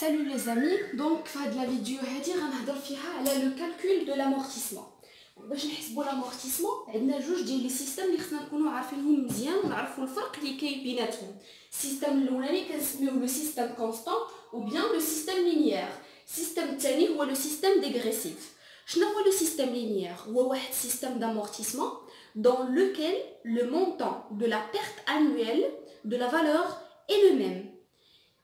Salut les amis, donc في هذه la vidéo هذه غنهضر فيها على le calcul de l'amortissement. باش نحسبوا l'amortissement عندنا جوج ديال لي سيستم اللي خصنا نكونوا عارفينهم مزيان ونعرفوا الفرق اللي كاين بيناتهم. السيستم الاولاني كنسميوه لو سيستم كونستانت ou bien le système linéaire. السيستم الثاني هو le système dégressif. شنو هو le système linéaire؟ هو واحد système d'amortissement dans lequel le montant de la perte annuelle de la valeur est le même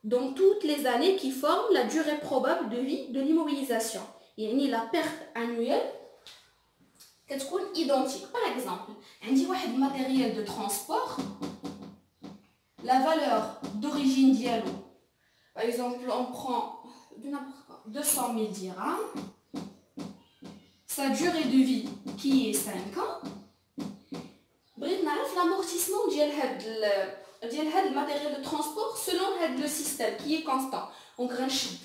dans toutes les années qui forment la durée probable de vie de l'immobilisation. يعني la perte annuelle كتكون identique. Par exemple, عندي واحد matériel de transport, la valeur d'origine ديالو, par exemple, on prend 200 000 dirhams, sa durée de vie qui est 5 ans. بغيت نعرف l'amortissement ديال هاد الماتيريال دو ترونسبور selon هاد لو سيستم qui est constant. Donc غنشد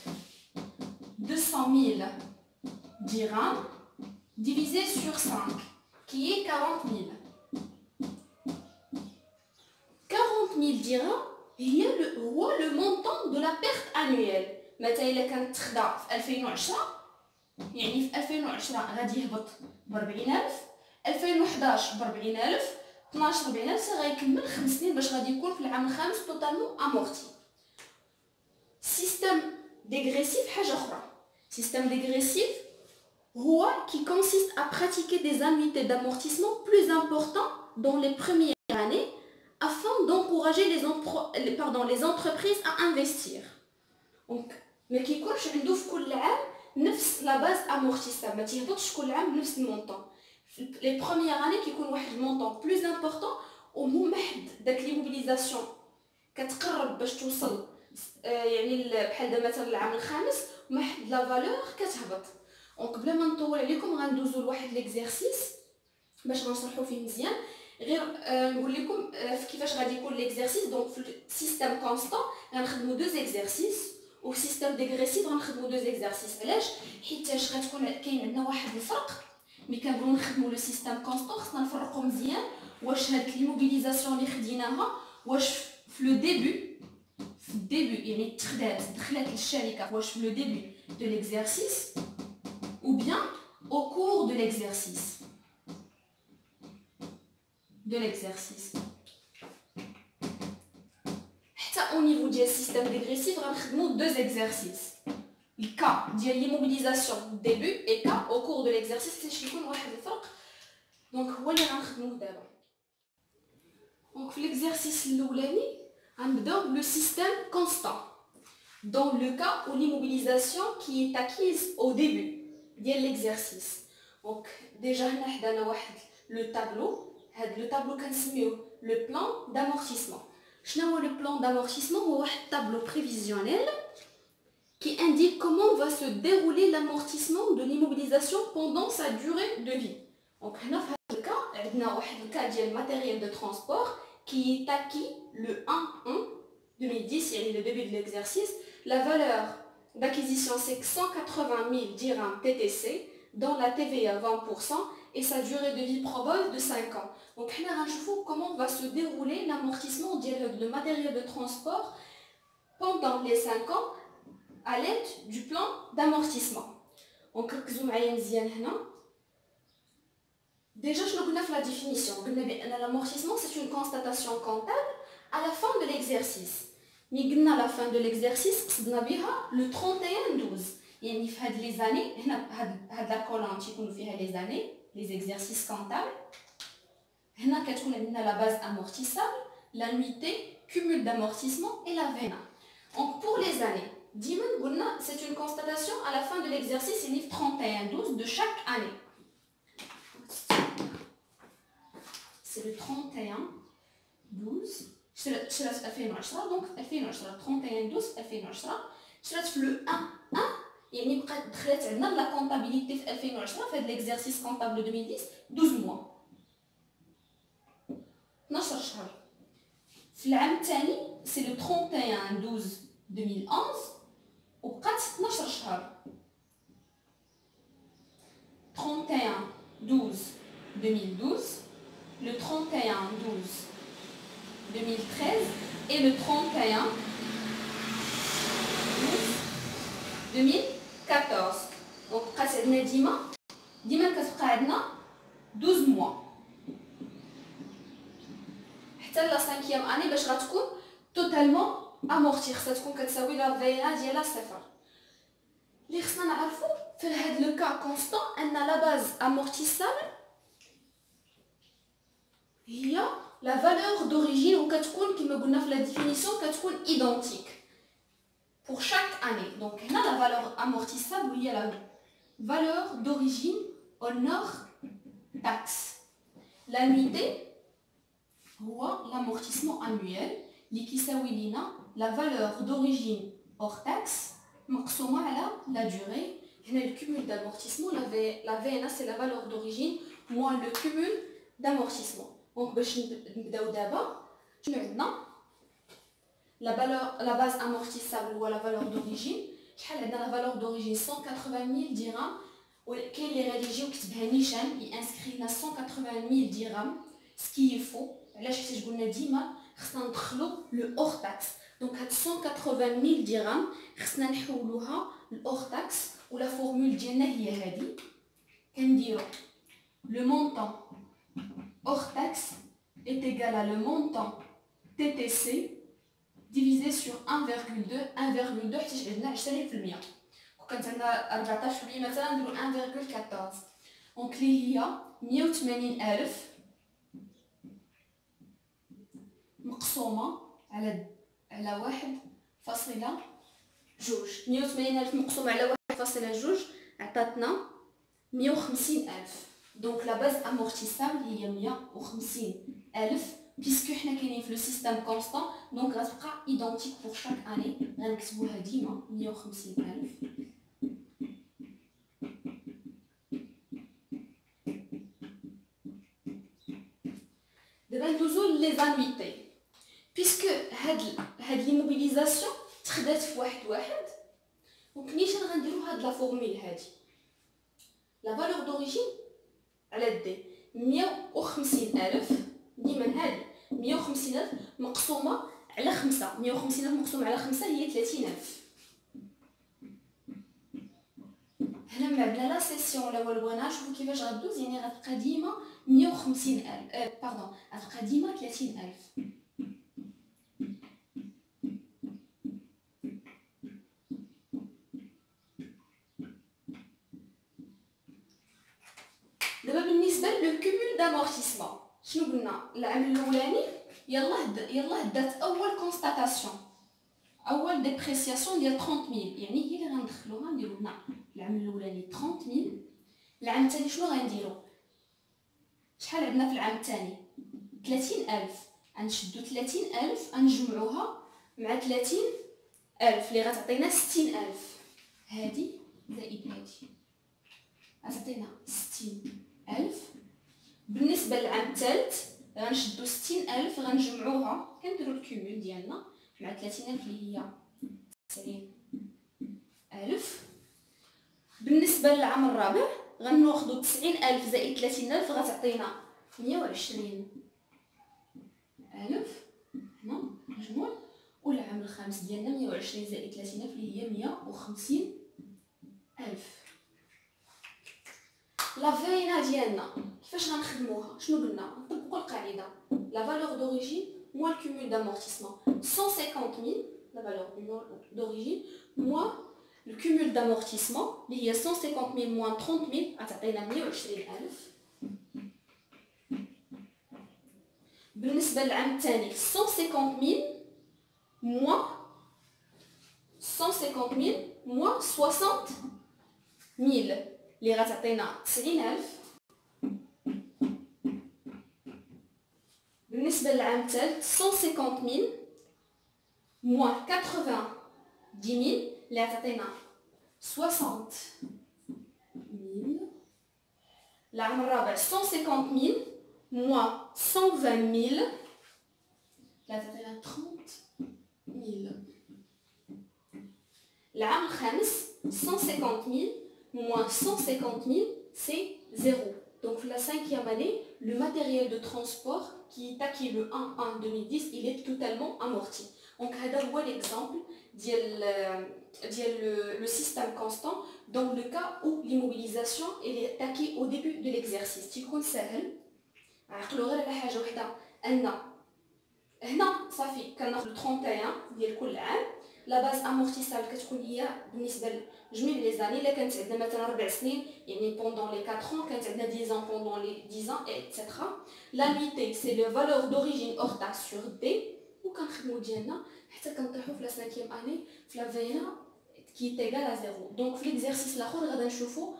200 000 dirhams divisé sur 5 qui est 40 000. 40 000 dirhams هو le montant de la perte annuelle. مثلا إلا كانت تخدا في 2010 يعني في 2010 غادي يهبط ب 40000, 2011 ب 40000, 12 40000 غيكمل 5 سنين باش غادي يكون في العام الخامس توتالمون امورتي. سيستم ديغريسيف حاجه اخرى. سيستم ديغريسيف هو qui consiste à pratiquer des annuités d'amortissement plus importantes dans les premières années afin d'encourager les entreprises à investir. Donc ما كيكونش عنده في كل عام نفس لا باز امورتيسابل, ما تيهبطش كل عام بنفس المونطون. Les premières années qui يكون واحد المونطون بلوز امبورطون ومن بعد داك ليموبيليزاسيون كتقرب باش توصل يعني بحال دابا مثلا العام الخامس ومن بعد لا فالور كتهبط. دونك بلا ما نطول عليكم غندوزو لواحد ليكزارسيس باش غنشرحو فيه مزيان. غير نقول لكم كيفاش غادي يكون ليكزارسيس. دونك في السيستم كونستانت غنخدمو دو زيكزارسيس وفي السيستم ديغريسيف غنخدمو دو زيكزارسيس. علاش؟ حيتاش غتكون كاين عندنا واحد الفرق ملي كنبغيو نخدمو لو سيستم كونستانت خصنا نفرقو مزيان واش هاد ليموبيليزاسيون اللي خديناها واش في لو ديبي يعني دخلت للشركه واش في لو ديبي دو ليكزارسيس ou bien au cours de l'exercice. حتى au niveau du système dégressif غنخدمو deux exercices. Le cas de l'immobilisation début et cas au cours de l'exercice باش يكون واحد الفرق. دونك هو اللي غنخدموه دابا. دونك في l'exercice الاولاني غنبداو بلو système constant dans le cas où l'immobilisation qui est acquise au début ديال l'exercice. دونك ديجا هنا حدانا واحد لو طابلو. هاد لو طابلو كنسميوه لو بلان d'amortissement. شنو هو لو بلان d'amortissement؟ هو واحد طابلو بريفيزيونيل qui indique comment va se dérouler l'amortissement de l'immobilisation pendant sa durée de vie. Donc هنا في هذا الكا عندنا واحد الكا ديال matériel de transport qui est acquis le 1/1 2010 يعني le début de l'exercice. La valeur d'acquisition c'est 180 000 dirhams TTC dans la TVA 20% et sa durée de vie probable de 5 ans. Donc حنا غنشوفوا comment va se dérouler l'amortissement ديال le matériel de transport pendant les 5 ans à l'aide du plan d'amortissement. Donc ركزوا معايا مزيان هنا. Déjà شنو قلنا في la définition؟ قلنا بان l'amortissement c'est une constatation comptable à la fin de l'exercice. مي قلنا لا فان دو ليكزارسيس قصدنا بها لو 31/12 يعني في هاد لي زاني هنا هاد لا كولون تيكونوا فيها لي زاني لي زيكزارسيس كونطابل. هنا كتكون عندنا لا باز امورتيسابل, لانويتي, cumul d'amortissement et la VNA. Donc pour les années ديما قلنا c'est une constatation à la fin de l'exercice يعني في 31/12 de chaque année. C'est le 31/12 شرات في 2010. دونك 2010 31/12 2010 شرات في لو 1/1 يعني بقات دخلت عندنا لا كونطابيليتي في 2010 في هاد ليكزارسيس كونطابل 2010 12 موا 12 شهر. في العام الثاني سي لو 31/12 2011 وبقات 12 شهر 31/12 2012 le 31/12 2013 et le 31/12 2014. Donc بقات عندنا ديما كتبقى عندنا 12 موا حتى لا 5e اني باش غتكون توتالمون امورتي. خصها تكون كتساوي لا فينا ديالها صفر. اللي خصنا نعرفو في هاد لو كا كونستون ان لا باز امورتيسابل هي لا فالور دوريجين وكتكون كما قلنا في لا ديفينيسيون كتكون ايدونتيك pour chaque année. Donc هنا la valeur amortissable هي la valeur d'origine hors taxe. L'annuité هو l'amortissement annuel اللي كيساوي لينا la valeur d'origine hors taxe مقسومة على la durée. هنا le cumul d'amortissement la VNA c'est la valeur d'origine moins le cumul d'amortissement. Donc باش نبداو دابا شنو عندنا la base amortissable ou la valeur d'origine. شحال عندنا la valeur d'origine 180 000 dirhams وكاين اللي غادي يجي وكتبها نيشان ينسكري لنا 180 000 درهم سكي يفو. علاش؟ حيت قلنا ديما خصنا ندخلو لو اور تاكس. دونك هاد 180 000 درهم خصنا نحولوها لأور تاكس ولا فورمول ديالنا هي هادي. كنديرو لو مونطون اور تاكس est égal à le montant TTC divisé sur 1,2 حيت عندنا 20% وكانت عندنا 14% مثلا نديرو 1,14. دونك اللي هي 180,000 مقسومه على 1.2. 180,000 مقسومه على 1.2 عطاتنا 150,000. دونك لا باز امورتيسابل هي 150,000 puisque حنا كاينين في لو سيستيم كونستون. دونك غتبقى ايدونتيك بور شاك اني غنكتبوها ديما 150,000. دابا ندوزو لي زانويتي puisque هاد لي موبيليزاسيون تخدات في واحد. دونك نيشان غنديرو هاد لا فورمول هادي لا فالور دوريجين على دي 150,000 ديما هادي 150,000 مقسومه على 5. 150,000 مقسومه على 5 هي 30,000. هنا من عندنا لا سيسيون ولا والو. انا نشوفو كيفاش غدوز. يعني غتبقى ديما 150,000 باردون غتبقى ديما 30,000. دابا بالنسبه لو كومول دامورتيسمون شنو قلنا؟ العام الاولاني يلاه دات اول كونستاتاسيون اول ديبريسياسيون ديال 30,000. يعني هي اللي غندخلوها نديرو هنا العام الاولاني 30,000. العام الثاني شنو غنديرو؟ شحال عندنا في العام الثاني؟ 30,000. غنشدو 30,000 غنجمعوها مع 30,000 اللي غتعطينا 60,000. هادي زائد هادي غتعطينا 60,000. بالنسبه للعام الثالث غنشدو 60,000 غنجمعوها كنديرو الكومول ديالنا مع 30,000 اللي هي 90,000. بالنسبه للعام الرابع غناخدو 90,000 زائد 30,000 غتعطينا 120,000 هنا مجموع. والعام الخامس ديالنا 120 زائد 30,000 اللي هي 150,000. لا فينا ديالنا كيفاش غنخدموها؟ شنو قلنا؟ نطبقوا القاعده لا فالور دوريجين موان الكومول دامورتيسمون 150,000 لا فالور دوريجين موان الكومول دامورتيسمون اللي هي 150,000 موان 30,000 غتعطينا 120,000. بالنسبه للعام الثاني 150,000 موان 60,000 اللي غتعطينا 90,000. بالنسبه للعام الثالث 150,000 موان 90,000 اللي غتعطينا 60,000. العام الرابع 150,000 موان 120,000 اللي غتعطينا 30,000. العام الخامس 150,000 moins 150,000 c'est 0. Donc la 5e année, le matériel de transport qui est acquis le 1-1-2010, il est totalement amorti. Donc هذا هو l'exemple le système constant dans le cas où l'immobilisation est attaquée au début de l'exercice. تيكون سهل عقلوا غير على حاجه وحده ان هنا صافي كناخذ 31 ديال كل عام. لا باز امورتيسال كتكون هي بالنسبه لجميع لي زاني. الا كانت عندنا مثلا 4 سنين يعني بوندون لي 4 ans، كانت عندنا 10 ans بوندون لي 10 ans ايتترا. لانويتي سي لو فالور دوريجين اور taxe sur d. وكنخدموا ديالنا حتى كنطيحوا في لا 5e année في لا فينا qui est égal à 0. Donc في l'exercice الاخر غادا نشوفوا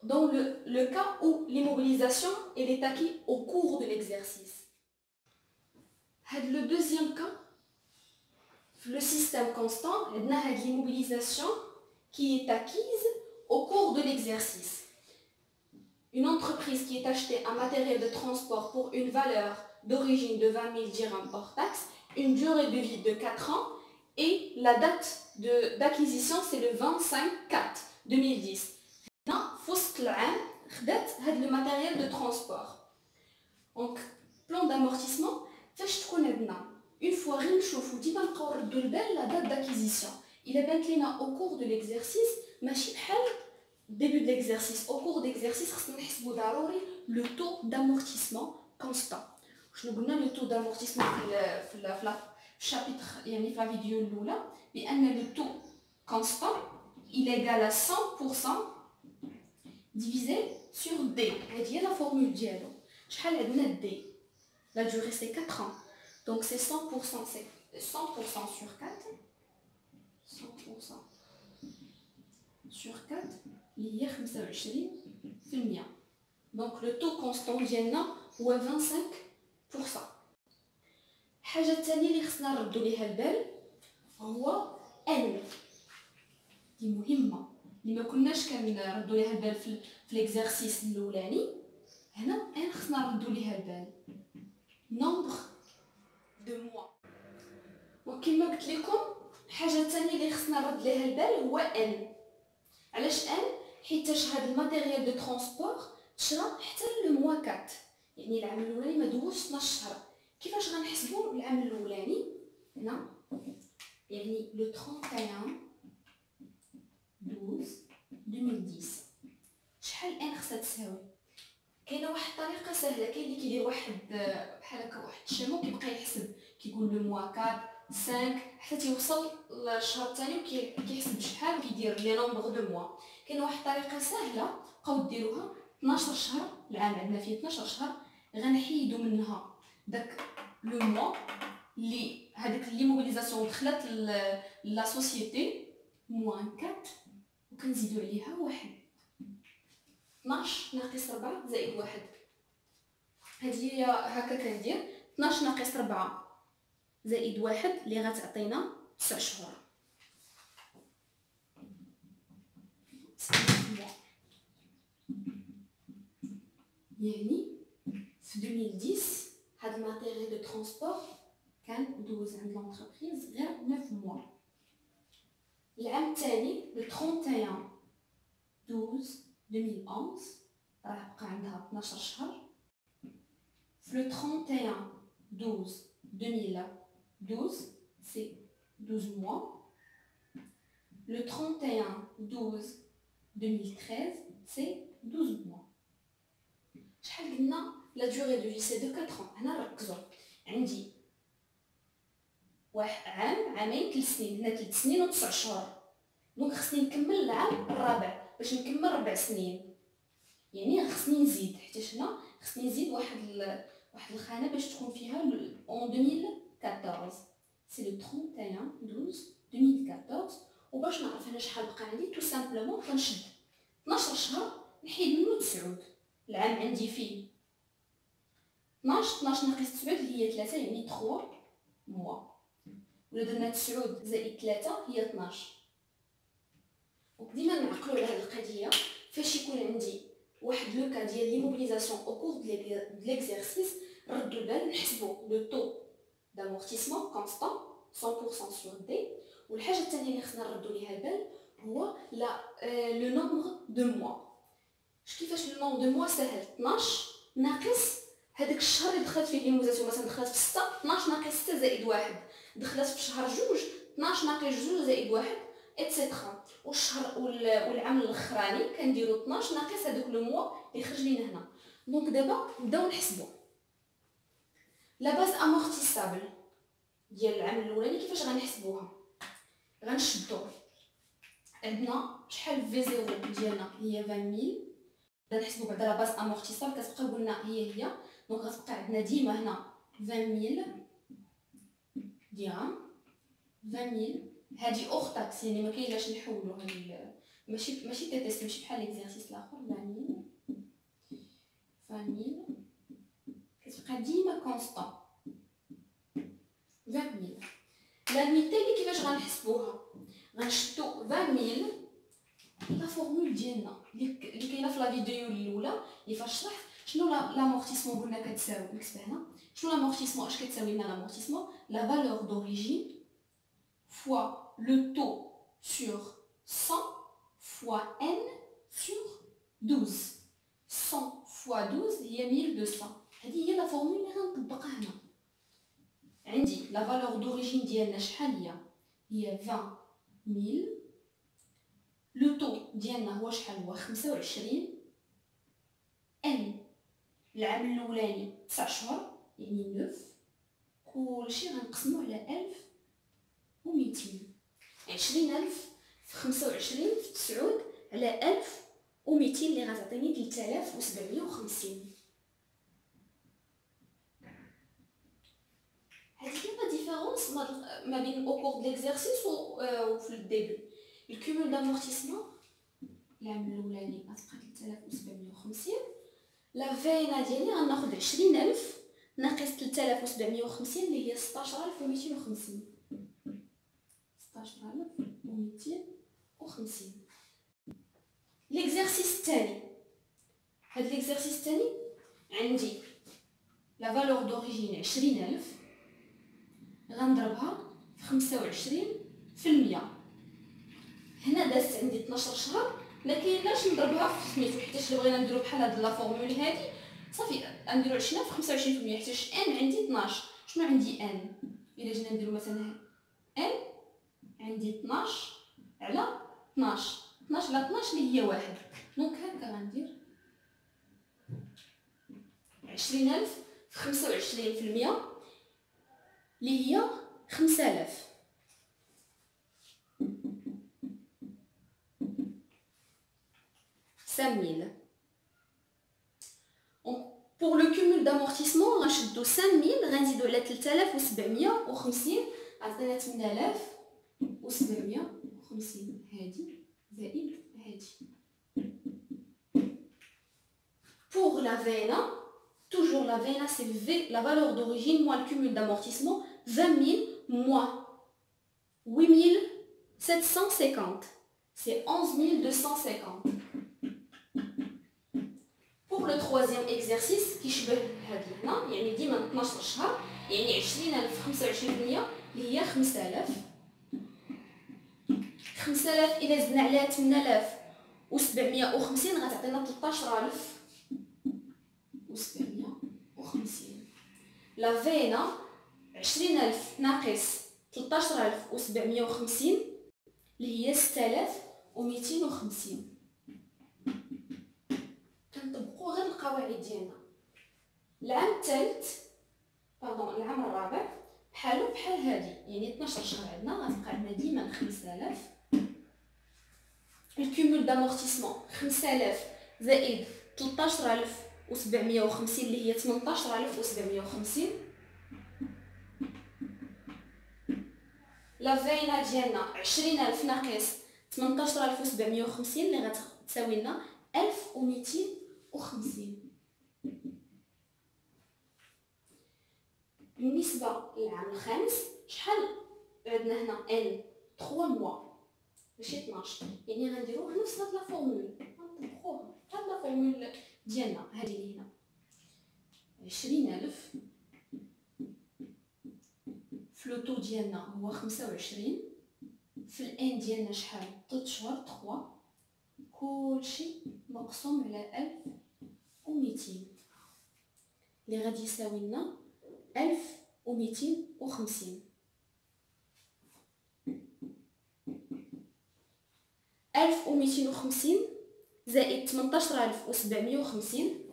dans le cas où l'immobilisation est attaquée au cours de l'exercice. Le deuxième cas, le système constant, on a l'immobilisation qui est acquise au cours de l'exercice. Une entreprise qui est achetée un matériel de transport pour une valeur d'origine de 20 000 dirhams hors taxe, une durée de vie de 4 ans et la date d'acquisition c'est le 25/4/2010. Là, في وسط العام خدات هذا le matériel de transport. Donc, plan d'amortissement. فاش تكون عندنا اون فوا غير نشوفو ديما نبقاو نردو البال لا دات داكيزيسيون. الا بانت لينا او كور دو ليكزارسيس ماشي بحال ديبي دو ليكزارسيس. او كور ديكزارسيس خصنا نحسبو ضروري لو تو دامورتيسمون كونستان. شنو قلنا لو تو دامورتيسمون في الشابيتر يعني في لا فيديو الاولى بان لو تو كونستان il égale à 100% divisé sur d. هذه هي لا فورمول ديالو. شحال عندنا d؟ La durée c'est 4 ans. Donc c'est 100%, c'est 100% sur 4. 100% sur 4. Il y a 25%. Donc le taux constant ديالنا هو 25%. الحاجة الثانية اللي خصنا نردو ليها البال هو n. دي مهمة اللي ما كناش كنردو ليها البال في ليكزارسيس الاولاني. هنا n خصنا نردو ليها البال. nombre de mois. وكما قلت لكم الحاجه الثانيه اللي خصنا نرد ليها البال هو ان. علاش ان؟ حيتاش هذا الماتيريال دو ترونسبور شرا حتى لو موا 4 يعني العام الاولاني ما دوزش 12 شهر. كيفاش غنحسبوا العام الاولاني؟ هنا يعني لو 31 12 2010 شحال ان خصها تساوي؟ كاينه واحد الطريقه سهله. كاين اللي كيدير واحد بحال هكا واحد الشامو كيبقى يحسب كيقول لو موا 4 5 حتى تيوصل للشهر الثاني وكيحسب شحال كيدير لي نومبر دو موا. كاينه واحد الطريقه سهله بقاو ديروها 12 شهر. العام عندنا فيه 12 شهر. غنحيدو منها داك لو موا اللي هذيك ليموبيليزاسيون دخلت لا سوسيتي موان 4 وكنزيدو عليها واحد. 12 ناقص 4 زائد 1. هذه هي هكا كندير 12 ناقص 4 زائد 1 اللي غتعطينا 9 شهور. يعني في 2010 هاد الماتيريال دو ترونسبور كان دوز عند لونتربريز غير 9 موا. العام الثاني لو 31 12 2011 راه بقى عندها 12 شهر. في لو 31 12 2012 سي 12 موا. لو 31 12 2013 سي 12 موا. شحال قلنا لا دوري دو في سي دو 4 ans. هنا ركزوا عندي واحد عام عامين 3 سنين. هنا 3 سنين و9 شهور. دونك خصني نكمل العام الرابع باش نكمل 4 سنين. يعني خصني نزيد حيت هنا خصني نزيد واحد الخانه باش تكون فيها اون 2014 سي لو 31 12 2014. وباش نعرف انا شحال بقى عندي تو سامبلومون كنشد 12 شهر نحيد منه 9. العام عندي فيه 12 ناقص 9 اللي هي 3 يعني 3 موا. ولا درنا 9 زائد 3 هي 12. وديما نعقلوا على هذه القضيه فاش يكون عندي واحد لو كا ديال ليموبيليزاسيون او كور دو ليكزارسيس. ردوا البال نحسبوا لو تو دامورتيسمون كونستان 100% سور دي. والحاجه الثانيه اللي خصنا نردوا ليها البال هو لا لو نومبر دو موا. كيفاش لو نومبر دو موا؟ سهل. 12 ناقص هذاك الشهر اللي دخلت فيه ليموبيليزاسيون. مثلا دخلت في 6 12 ناقص 6 زائد 1 دخلت في شهر 2 12 ناقص 2 زائد 1 اتسيترا. والشهر والعام الاخراني كنديرو 12 ناقص هذوك لو موا اللي خرج لينا هنا. دونك دابا نبداو نحسبو لا باز امورتيسابل ديال العام الاولاني. كيفاش غنحسبوها؟ غنشدو عندنا شحال في زيرو ديالنا هي 20000. غنحسبو بعدا لا باز امورتيسابل كتبقى قلنا هي دونك غتبقى عندنا ديما هنا 20000 درهم. 20000 هادي اوغ تاكس يعني ما كاينلاش نحولو هادي ماشي تيست ماشي بحال ليكزارسيس الاخر. 20000 كتبقى ديما كونستون 20000. لا نيتالي كيفاش غنحسبوها؟ غنشدو 20000 لا فورمول ديالنا اللي كاينه في لا فيديو الاولى اللي فاش شرحت شنو لامورتيسمون قلنا كتساوي. نكتب هنا شنو لامورتيسمون. اش كتساوي لنا لامورتيسمون؟ لا فالور دوريجين fois le taux sur 100 fois n sur 12. 100 fois 12 هي 1200. هذه هي لا فورمول اللي غنطبقها هنا. عندي لا فالور دوريجين ديالنا شحال هي 20000. لو طو ديالنا هو شحال هو 25. ان العام الاولاني 9 شهور يعني 9. كلشي غنقسمو على 1200. 20000 في 25 في 9 على 1200 اللي غتعطيني 3750. هذه هي لا ديفيرونس ما بين او كور د ليكزارسيس و في الديبي. الكومول دامورتيسمون العام الاولاني غتبقى 3750. لا فينا ديالي غناخد 20000 ناقص 3750 اللي هي 16250. 16250. ليكزارسيس الثاني. هاد ليكزارسيس الثاني عندي لا فالور دوريجين 20000 غنضربها في 25%. هنا دازت عندي 12 شهر ما كاينلاش نضربها في سميتو حيت الا بغينا نديرو بحال هاد لا فورمول هادي صافي نديرو 20 في 25% حيت ان عندي 12. شنو عندي ان؟ الا جينا نديرو مثلا ان عندي 12 على 12. 12 على 12 اللي هي 1. دونك هكا غندير 20000 في 25% اللي هي 5000. Pour le cumul d'amortissement غنشدو 5000 غنزيدو على 3750 عطينا 8750 هادي زائد هادي. Pour la VNA toujours la VNA c'est la valeur d'origine moins le cumul d'amortissement 20000 moins 8750 c'est 11250. Pour le troisième exercice كيشبه هاد هنا يعني ديما 12 شهر يعني 20000 في 25% اللي هي 5000. 5000 إلا زدنا عليها 8750 غتعطينا 13750. لا فينا 20000 ناقص 13750 اللي هي 6250. كنطبقوا غير القواعد ديالنا. العام الثالث العام الرابع بحالو بحال هادي يعني 12 شهر عندنا غتبقى عندنا ديما 5000. الكومول دامورتيسمون 5000 زائد 13750 اللي هي 18750. لا فينا ديالنا 20000 ناقص 18750 اللي غتساوي لنا 1250. بالنسبه للعام الخامس شحال عندنا هنا ان 3 موا ماشي 12 يعني غنديروه نفس هاد لا فورمول غنطبقوها بحال لا فورمول ديالنا هادي اللي هنا 20000 فلوتو ديالنا هو 25 في الان ديالنا شحال 3 شهور 3 كلشي مقسوم على 1200 اللي غادي يساوي لنا 1250. 1250 زائد 18750.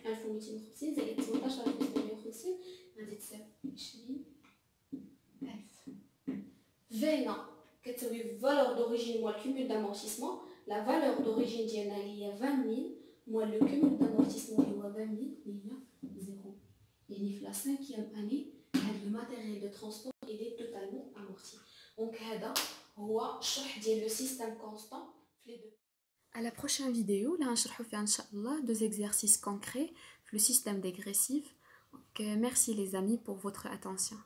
1250 زائد 18750 غادي تساوي 20000. فينا كتساوي valeur d'origine moins le cumul d'amortissement. La valeur d'origine ديالنا هي 20000 moins le cumul d'amortissement هو 20000 اللي هي 0. يعني في la 5e année هاد لو ماتيريال دو ترونسبور il est totalement amorti. Donc هذا هو الشرح ديال لو سيستيم كونستانت في لي دو. À la prochaine vidéo, là, on va faire deux exercices concrets, le système dégressif. Donc, merci les amis pour votre attention.